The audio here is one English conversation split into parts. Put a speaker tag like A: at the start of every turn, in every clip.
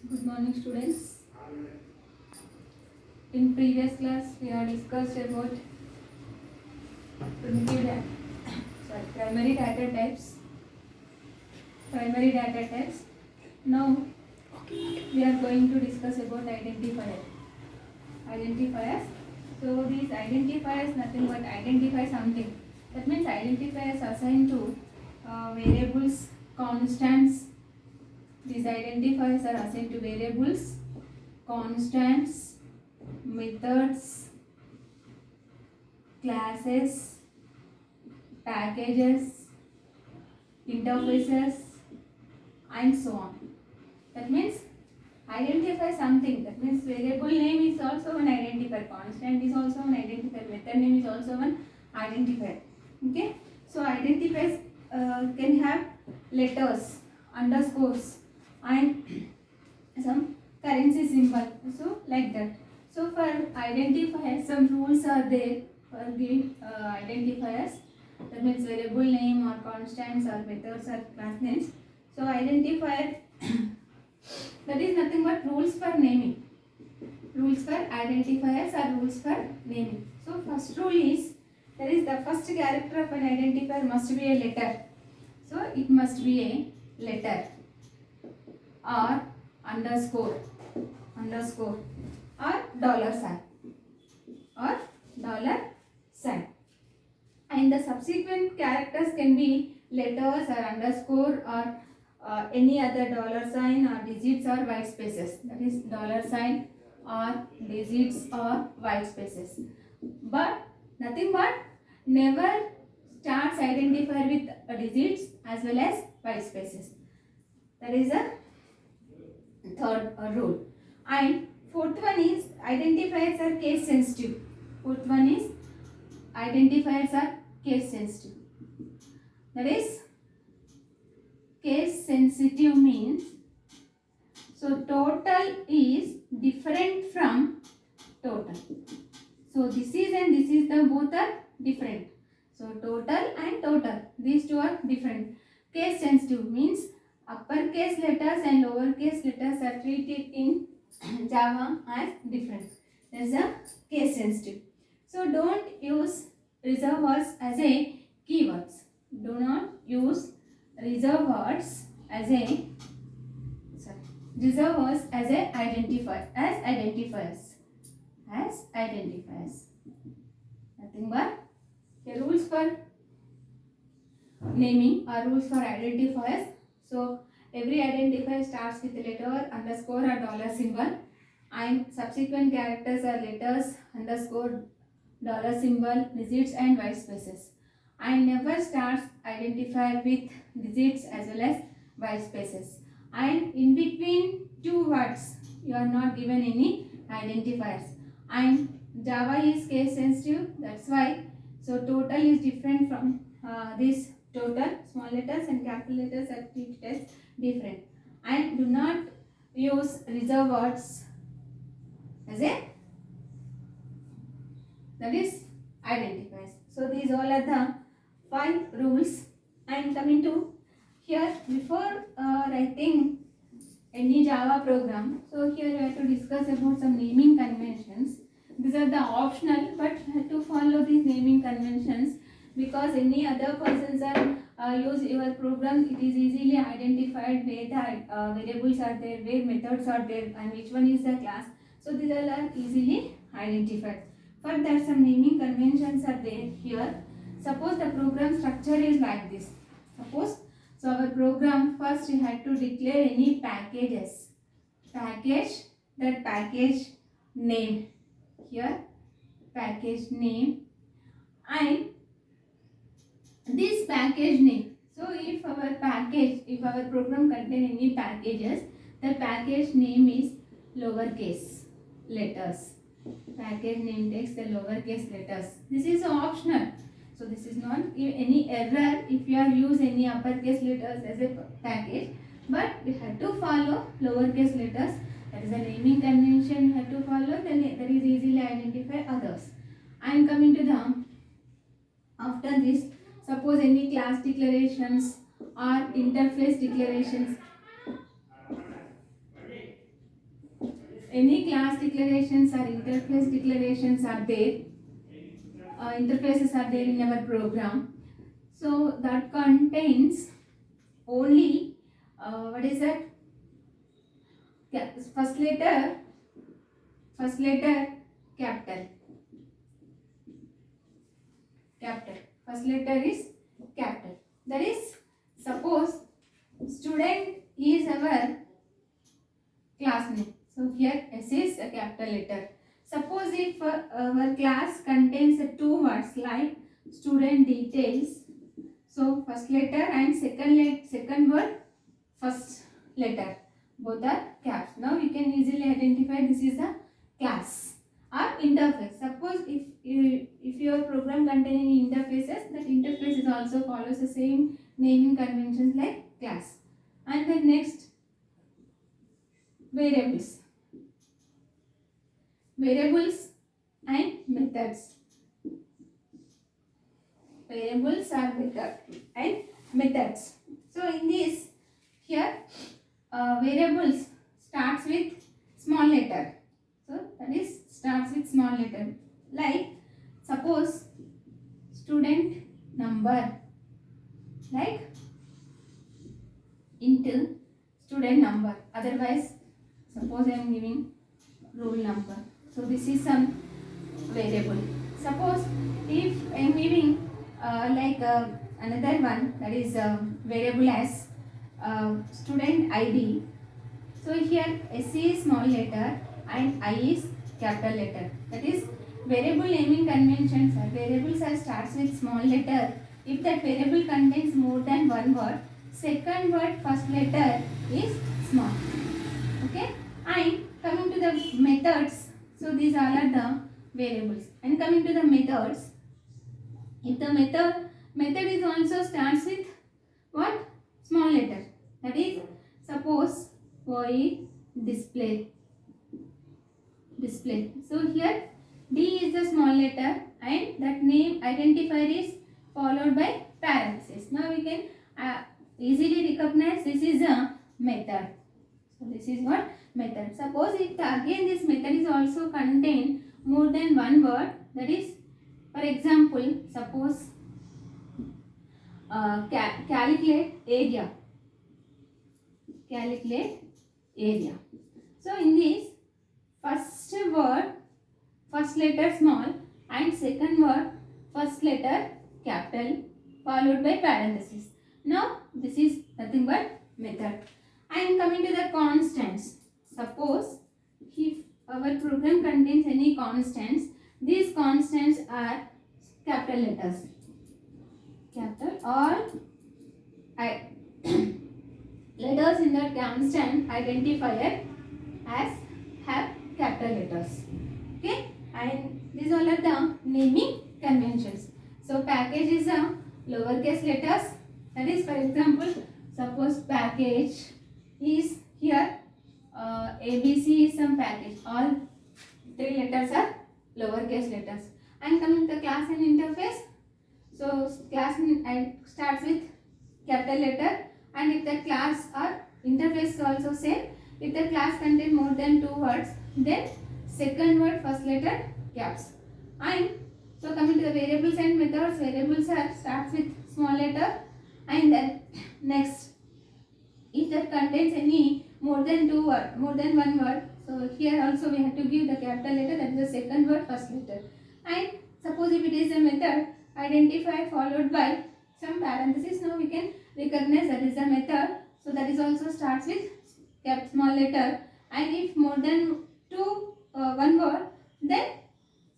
A: Good morning, students. In previous class, we have discussed about primitive data, primary data types. Primary data types. Now, we are going to discuss about identifiers. Identifiers. So these identifiers nothing but identify something. That means identifiers assigned to variables, constants. These identifiers are assigned to variables, constants, methods, classes, packages, interfaces, and so on. That means identify something. That means variable name is also an identifier, constant is also an identifier, method name is also an identifier. Okay. So identifiers can have letters, underscores, and some currency symbol. So like that. So for identifiers, some rules are there for the identifiers. That means variable name or constants or methods or class names. So identifier that is nothing but rules for naming. Rules for identifiers are rules for naming. So first rule is there is the first character of an identifier must be a letter. So it must be a letter or underscore or dollar sign. And the subsequent characters can be letters or underscore or any other dollar sign or digits or white spaces. That is dollar sign or digits or white spaces. But nothing but never starts identifier with digits as well as white spaces. That is a third rule. And fourth one is identifiers are case sensitive. Fourth one is identifiers are case sensitive. That is case sensitive means so total is different from total. So this is and this is the both are different. So total and total, these two are different. Case sensitive means uppercase letters and lowercase letters are treated in Java as different. That is a case sensitive. So don't use reserved words as a keywords. Do not use reserved words as a reserved words as a identifiers. Nothing but the rules for naming or rules for identifiers. So every identifier starts with a letter, underscore or dollar symbol, and subsequent characters are letters, underscore, dollar symbol, digits and white spaces. And never starts identifier with digits as well as white spaces. And in between two words, you are not given any identifiers. And Java is case sensitive, that's why. So total is different from this total. Small letters and capital letters are treated as different. And do not use reserved words as a that is identifiers. So these all are the 5 rules. And coming to here, before writing any Java program, so here we have to discuss about some naming conventions. These are the optional, but have to follow these naming conventions because any other persons are use your program, it is easily identified where the variables are there, where methods are there, and which one is the class. So these all are easily identified. For that, some naming conventions are there here. Suppose the program structure is like this. Suppose so our program first we had to declare any packages. Package, that package name here, package name, and this package name. So if our program contain any packages, the package name is lowercase letters. Package name takes the lowercase letters. This is optional. So this is not any error if you are use any uppercase letters as a package, but we have to follow lowercase letters. That is a naming convention you have to follow. Then that is easily identify others. I am coming to the after this. Suppose any class declarations or interface declarations. any class declarations or interface declarations are there, interfaces are there in our program. So that contains only what is that? First letter capital. First letter is capital. That is, suppose student is our class name. So here S is a capital letter. Suppose if our class contains two words like student details, so first letter and second word first letter, both are caps. Now you can easily identify this is a class or interface. Suppose if your program containing interfaces, that interface is also follows the same naming conventions like class. And then next, variables and methods. Variables are method and methods. So in this, here variables starts with small letter. So that is starts with small letter. Like suppose student number, like into student number. Otherwise, suppose I am giving roll number. So this is some variable. Suppose if I am giving another one, that is variable as student ID. So here S is small letter and I is capital letter. That is, variable naming conventions are variables are starts with small letter. If that variable contains more than one word, second word first letter is small. Okay. And coming to the methods, so these all are the variables. And coming to the methods, if the method is also starts with what? Small letter. That is, suppose void display. So here D is the small letter and that name identifier is followed by parenthesis. Now we can easily recognize this is a method. So this is what? Method. Suppose if again this method is also contain more than one word, that is, for example, suppose calculate area. So in this, first word first letter small and second word first letter capital followed by parenthesis. Now this is nothing but method. And coming to the constants, suppose if our program contains any constants, these constants are capital letters. Capital or letters in the constant identifier as have capital letters. Okay, and these all are the naming conventions. So package is a lowercase letters. That is, for example, suppose package is here ABC is some package. All three letters are lowercase letters. And coming to the class and interface, so class starts with capital letter, and if the class or interface is also same, if the class contains more than two words, then second word first letter caps. And so coming to the variables and methods, variables are starts with small letter, and then next, if that contains any more than one word, so here also we have to give the capital letter, that is the second word first letter. And suppose if it is a method, identify followed by some parenthesis, now we can recognize that is a method. So that is also starts with small letter, and if more than one word, then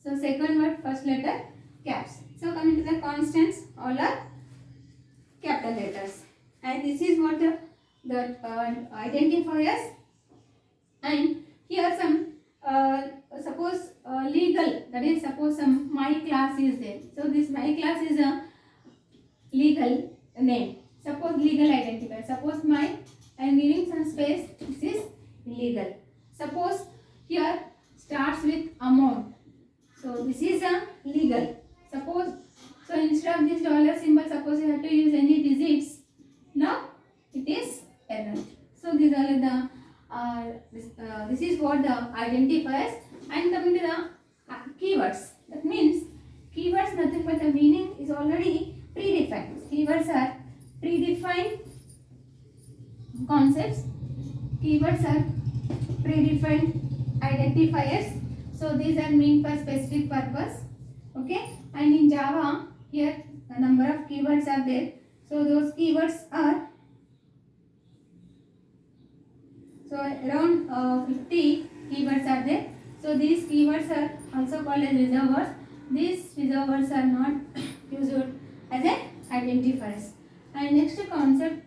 A: so second word first letter caps. So coming to the constants, all are capital letters, and this is what the identifiers. And here some suppose legal, that is, suppose some my class is there. So this my class is a legal name. Suppose legal identifier. Suppose my, I am giving some space. This is legal. Suppose here starts with amount. So this is a legal. Suppose, so instead of this dollar symbol, suppose you have to use any digits. Now it is error. So these are the this is what the identifiers. And coming to the keywords, that means keywords nothing but the meaning is already predefined. Keywords are predefined concepts. Keywords are predefined identifiers. So these are meant for specific purpose. Okay. And in Java, here a number of keywords are there. So those keywords are around 50 keywords are there. So these keywords are also called as reservoirs. These reservoirs are not used as a identifiers. And next concept